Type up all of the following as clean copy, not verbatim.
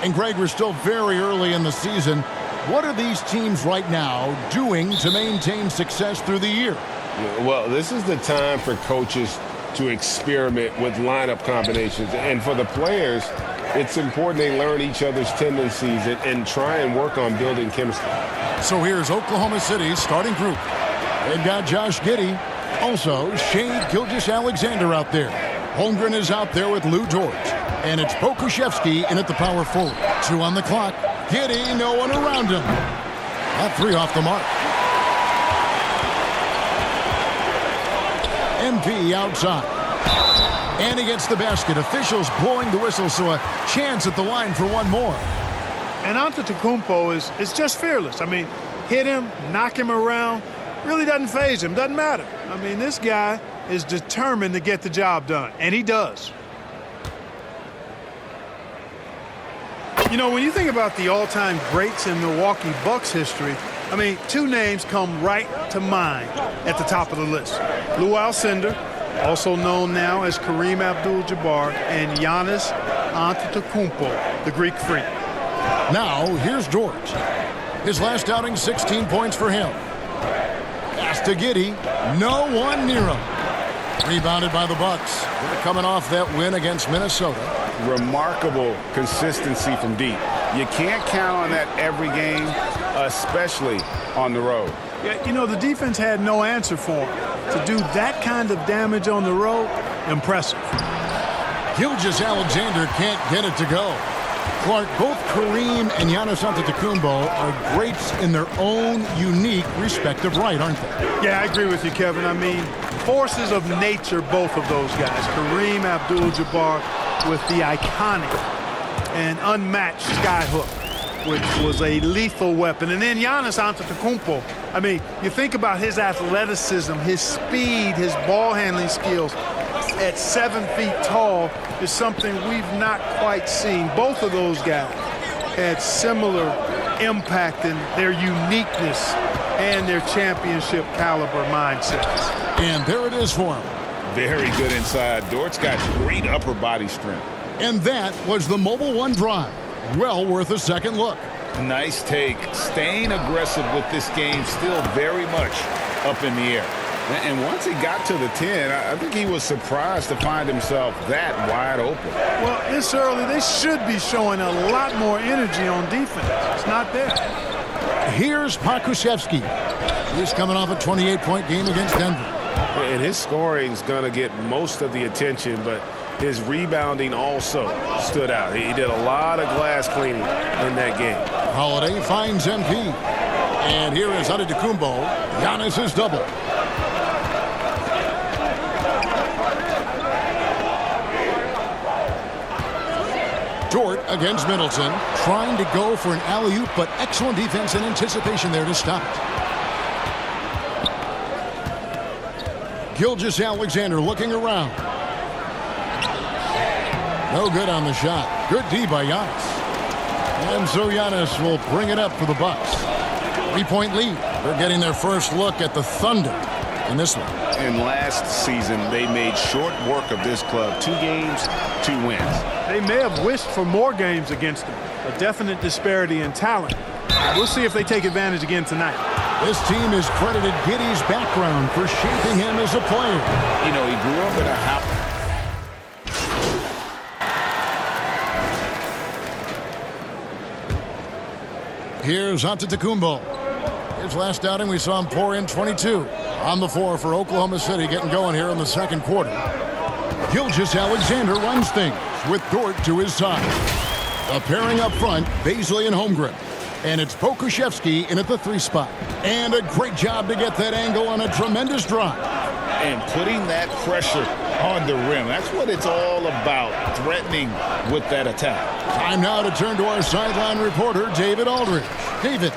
And Greg, we're still very early in the season. What are these teams right now doing to maintain success through the year? Well, this is the time for coaches to experiment with lineup combinations. And for the players, it's important they learn each other's tendencies and try and work on building chemistry. So here's Oklahoma City's starting group. They've got Josh Giddey. Also, Shea Gilgeous-Alexander out there. Holmgren is out there with Lou George. And it's Pokusevski in at the power forward. 2 on the clock. Giddey, no one around him. That 3 off the mark. MP outside. And he gets the basket. Officials blowing the whistle, so a chance at the line for one more. And Antetokounmpo is just fearless. I mean, hit him, knock him around. Really doesn't faze him. Doesn't matter. I mean, this guy is determined to get the job done. And he does. You know, when you think about the all-time greats in Milwaukee Bucks history, I mean, 2 names come right to mind at the top of the list. Lou Alcindor, also known now as Kareem Abdul-Jabbar, and Giannis Antetokounmpo, the Greek Freak. Now, here's George. His last outing, 16 points for him. Pass to Giddey. No one near him. Rebounded by the Bucks. They're coming off that win against Minnesota. Remarkable consistency from deep. You can't count on that every game, especially on the road. Yeah, you know, the defense had no answer for him. To do that kind of damage on the road, impressive. Gilgeous-Alexander can't get it to go. Clark, both Kareem and Giannis Antetokounmpo are greats in their own unique respective right, aren't they? Yeah, I agree with you, Kevin. I mean, forces of nature, both of those guys. Kareem Abdul-Jabbar with the iconic and unmatched skyhook, which was a lethal weapon. And then Giannis Antetokounmpo. I mean, you think about his athleticism, his speed, his ball handling skills. At 7 feet tall is something we've not quite seen. Both of those guys had similar impact in their uniqueness and their championship caliber mindsets. And there it is for him. Very good inside. Dort's got great upper body strength. And that was the Mobile One drive. Well worth a second look. Nice take. Staying aggressive with this game, still very much up in the air. And once he got to the 10, I think he was surprised to find himself that wide open. Well, this early, they should be showing a lot more energy on defense. It's not there. Here's Pokusevski. He's coming off a 28-point game against Denver. And his scoring is going to get most of the attention, but his rebounding also stood out. He did a lot of glass cleaning in that game. Holiday finds MP. And here is Antetokounmpo. Giannis is double. Dort against Middleton, trying to go for an alley-oop, but excellent defense and anticipation there to stop it. Gilgeous-Alexander looking around. No good on the shot. Good D by Giannis. And so Giannis will bring it up for the Bucks. 3-point lead. They're getting their first look at the Thunder in this one. And last season, they made short work of this club. 2 games, 2 wins. They may have wished for more games against them. A definite disparity in talent. We'll see if they take advantage again tonight. This team has credited Giddey's background for shaping him as a player. You know, he grew up in a house. Here's Antetokounmpo. His last outing, we saw him pour in 22. On the floor for Oklahoma City, getting going here in the second quarter. Gilgeous-Alexander runs things with Dort to his side. A pairing up front, Bazley and Holmgren. And it's Pokusevski in at the 3 spot. And a great job to get that angle on a tremendous drive. And putting that pressure on the rim. That's what it's all about, threatening with that attack. Time now to turn to our sideline reporter, David Aldridge. David.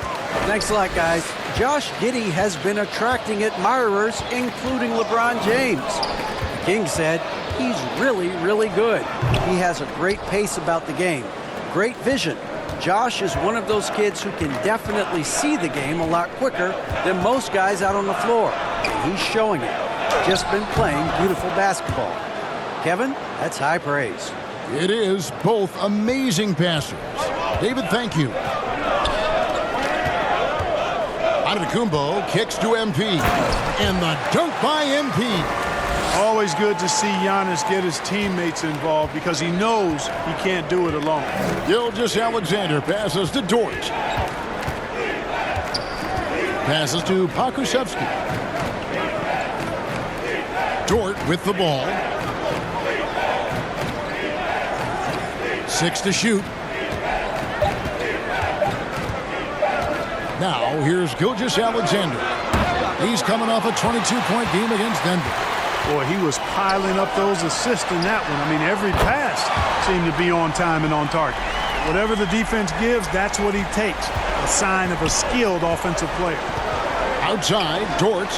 Thanks a lot, guys. Josh Giddey has been attracting admirers, including LeBron James. The King said he's really, really good. He has a great pace about the game, great vision. Josh is one of those kids who can definitely see the game a lot quicker than most guys out on the floor. And he's showing it. Just been playing beautiful basketball. Kevin, that's high praise. It is both amazing passers. David, thank you. Antetokounmpo kicks to MP. And the dunk by MP. Always good to see Giannis get his teammates involved because he knows he can't do it alone. Gilgeous-Alexander passes to Dort. Passes to Pokusevski. Dort with the ball. 6 to shoot. Now here's Gilgeous-Alexander. He's coming off a 22-point game against Denver. Boy, he was piling up those assists in that one. I mean, every pass seemed to be on time and on target. Whatever the defense gives, that's what he takes. A sign of a skilled offensive player. Outside, Dort.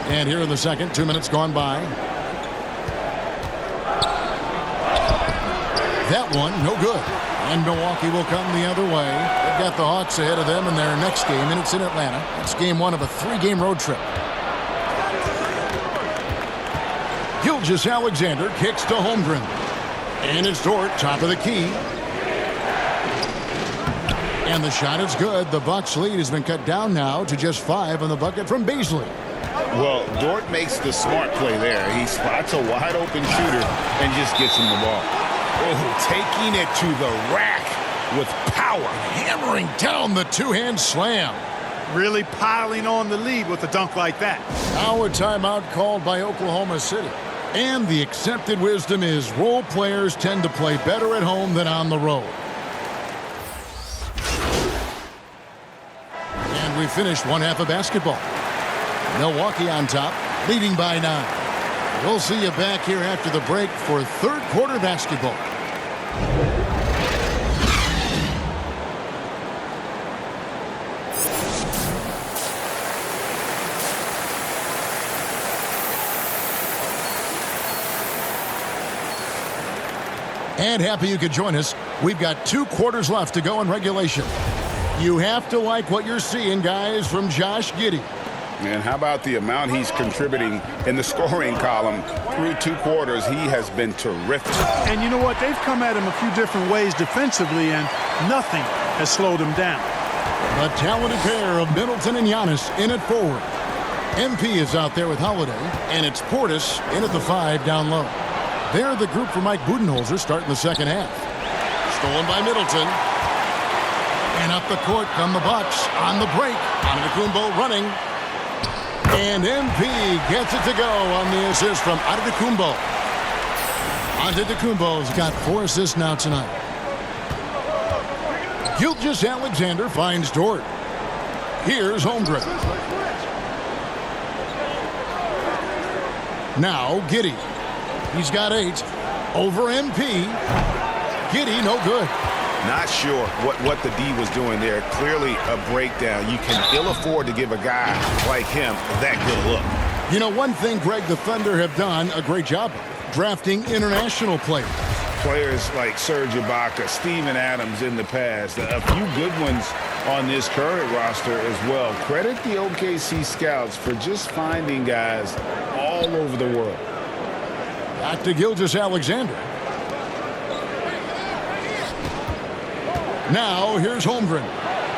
And here in the second, 2 minutes gone by. That one, no good. And Milwaukee will come the other way. They've got the Hawks ahead of them in their next game, and it's in Atlanta. It's game 1 of a 3-game road trip. Gilgeous-Alexander kicks to Holmgren. And it's Dort, top of the key. And the shot is good. The Bucks lead has been cut down now to just 5 on the bucket from Beasley. Well, Dort makes the smart play there. He spots a wide-open shooter and just gets him the ball. Oh, taking it to the rack with power. Hammering down the two-hand slam. Really piling on the lead with a dunk like that. Now a timeout called by Oklahoma City. And the accepted wisdom is role players tend to play better at home than on the road. And we finished one half of basketball. Milwaukee on top, leading by 9. We'll see you back here after the break for third quarter basketball. And happy you could join us. We've got 2 quarters left to go in regulation. You have to like what you're seeing, guys, from Josh Giddey. And how about the amount he's contributing in the scoring column through 2 quarters? He has been terrific. And you know what? They've come at him a few different ways defensively, and nothing has slowed him down. A talented pair of Middleton and Giannis in at forward. MP is out there with Holiday, and it's Portis in at the 5 down low. They're the group for Mike Budenholzer starting the second half. Stolen by Middleton. And up the court come the Bucks on the break. Antetokounmpo running. And MP gets it to go on the assist from Antetokounmpo. Antetokounmpo's got 4 assists now tonight. Gilgeous-Alexander finds Dort. Here's Holmgren. Now Giddey. He's got 8. Over MP. Giddey, no good. Not sure what the D was doing there. Clearly a breakdown. You can ill afford to give a guy like him that good look. You know, one thing, Greg, the Thunder have done a great job of drafting international players. Players like Serge Ibaka, Steven Adams in the past, a few good ones on this current roster as well. Credit the OKC scouts for just finding guys all over the world. Back to Gilgeous-Alexander. Now here's Holmgren.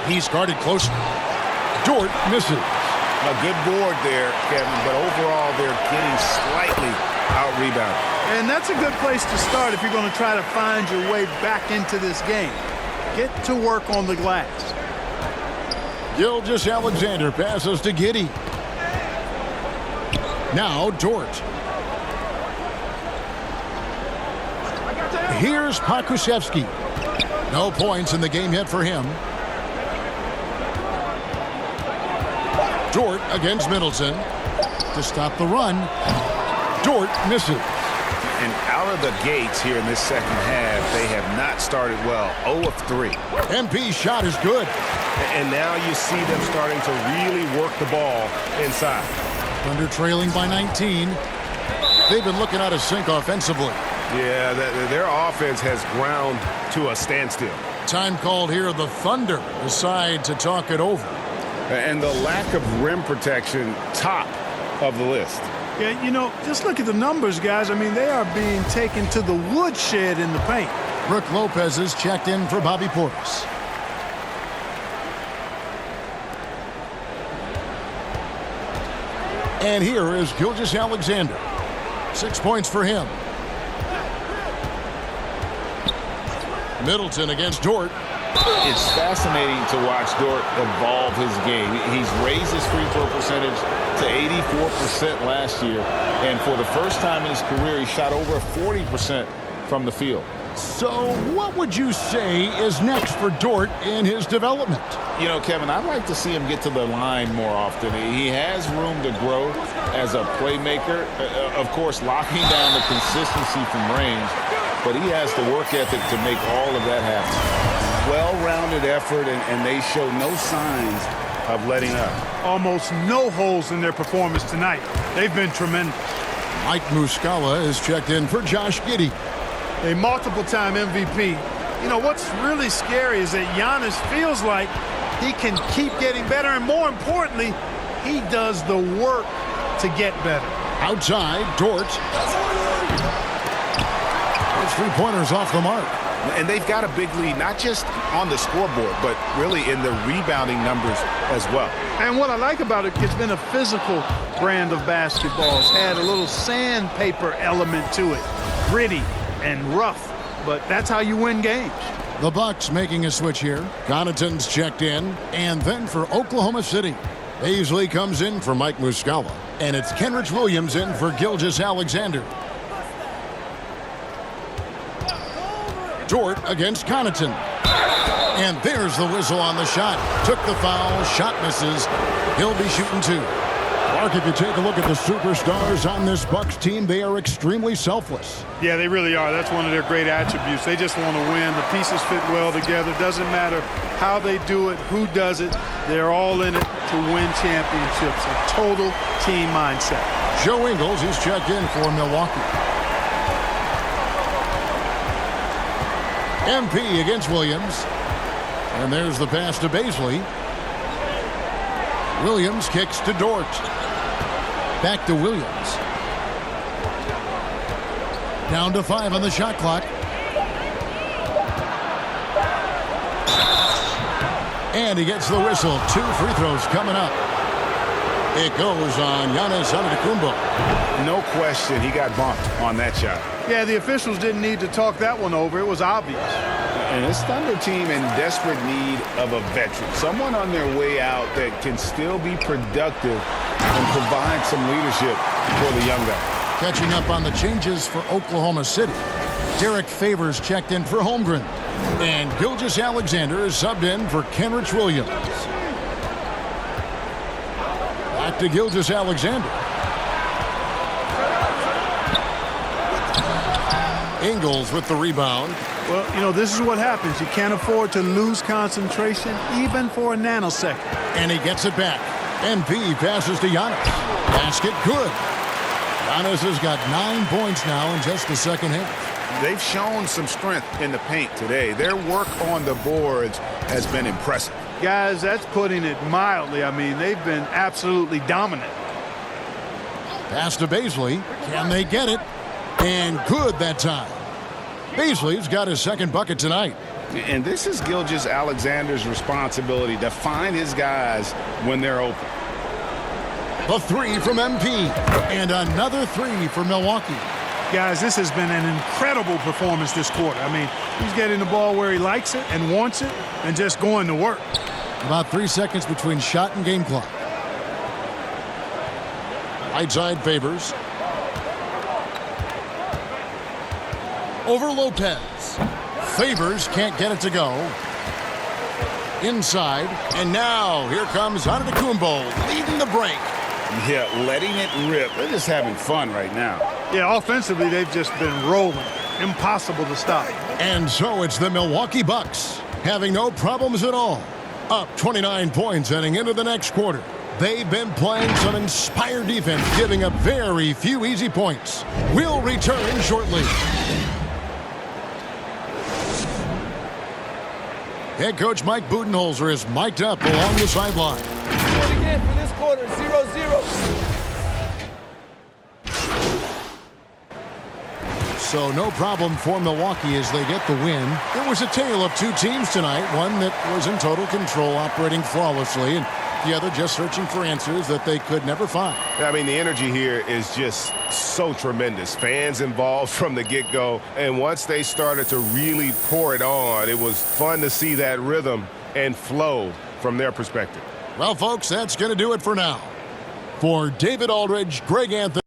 He's guarded closely. Dort misses. A good board there, Kevin, but overall they're getting slightly out-rebounded. And that's a good place to start if you're going to try to find your way back into this game. Get to work on the glass. Gilgeous-Alexander passes to Giddey. Now Dort. Here's Pokusevski. No points in the game yet for him. Dort against Middleton to stop the run. Dort misses. And out of the gates here in this second half, they have not started well. 0 of 3. MP's shot is good. And now you see them starting to really work the ball inside. Thunder trailing by 19. They've been looking out of sync offensively. Yeah, their offense has ground to a standstill. Time called here. The Thunder decide to talk it over. And the lack of rim protection, top of the list. Yeah, you know, just look at the numbers, guys. I mean, they are being taken to the woodshed in the paint. Brooke Lopez is checked in for Bobby Portis. And here is Gilgeous-Alexander. 6 points for him. Middleton against Dort. It's fascinating to watch Dort evolve his game. He's raised his free throw percentage to 84% last year. And for the first time in his career, he shot over 40% from the field. So what would you say is next for Dort in his development? You know, Kevin, I'd like to see him get to the line more often. He has room to grow as a playmaker. Of course, locking down the consistency from range, but he has the work ethic to make all of that happen. Well-rounded effort, and they show no signs of letting up. Almost no holes in their performance tonight. They've been tremendous. Mike Muscala is checked in for Josh Giddey. A multiple-time MVP. You know, what's really scary is that Giannis feels like he can keep getting better, and more importantly, he does the work to get better. Outside, Dort. Those three-pointers off the mark. And they've got a big lead, not just on the scoreboard, but really in the rebounding numbers as well. And what I like about it, it's been a physical brand of basketball. It's had a little sandpaper element to it. Gritty and rough, but that's how you win games. The Bucks making a switch here. Connaughton's checked in. And then for Oklahoma City, Baisley comes in for Mike Muscala. And it's Kenrich Williams in for Gilgeous-Alexander. Dort against Connaughton. And there's the whistle on the shot. Took the foul. Shot misses. He'll be shooting two. Mark, if you take a look at the superstars on this Bucks team, they are extremely selfless. Yeah, they really are. That's one of their great attributes. They just want to win. The pieces fit well together. Doesn't matter how they do it, who does it. They're all in it to win championships. A total team mindset. Joe Ingles is checked in for Milwaukee. MP against Williams. And there's the pass to Baisley. Williams kicks to Dort. Back to Williams. Down to 5 on the shot clock. And he gets the whistle. 2 free throws coming up. It goes on Giannis Antetokounmpo. No question, he got bumped on that shot. Yeah, the officials didn't need to talk that one over. It was obvious. And this Thunder team in desperate need of a veteran. Someone on their way out that can still be productive and provide some leadership for the young guy. Catching up on the changes for Oklahoma City. Derek Favors checked in for Holmgren. And Gilgeous-Alexander is subbed in for Kenrich Williams. Back to Gilgeous-Alexander. Ingles with the rebound. Well, you know, this is what happens. You can't afford to lose concentration even for a nanosecond. And he gets it back. MP passes to Giannis. Basket good. Giannis has got 9 points now in just the second half. They've shown some strength in the paint today. Their work on the boards has been impressive. Guys, that's putting it mildly. I mean, they've been absolutely dominant. Pass to Baisley. Can they get it? And good that time. Baisley's got his second bucket tonight. And this is Gilgeous-Alexander's responsibility to find his guys when they're open. The 3 from MP. And another 3 for Milwaukee. Guys, this has been an incredible performance this quarter. I mean, he's getting the ball where he likes it and wants it and just going to work. About 3 seconds between shot and game clock. Right side Favors. Over Lopez. Favors can't get it to go. Inside. And now here comes Antetokounmpo leading the break. Yeah, letting it rip. They're just having fun right now. Yeah, offensively, they've just been rolling. Impossible to stop. And so it's the Milwaukee Bucks having no problems at all. Up 29 points heading into the next quarter. They've been playing some inspired defense, giving up very few easy points. We'll return shortly. Head coach Mike Budenholzer is mic'd up along the sideline. Again for this quarter, 0-0. so no problem for Milwaukee as they get the win. It was a tale of two teams tonight, one that was in total control, operating flawlessly, and the other just searching for answers that they could never find. I mean, the energy here is just so tremendous. Fans involved from the get-go, and once they started to really pour it on, it was fun to see that rhythm and flow from their perspective. Well, folks, that's going to do it for now. For David Aldridge, Greg Anthony.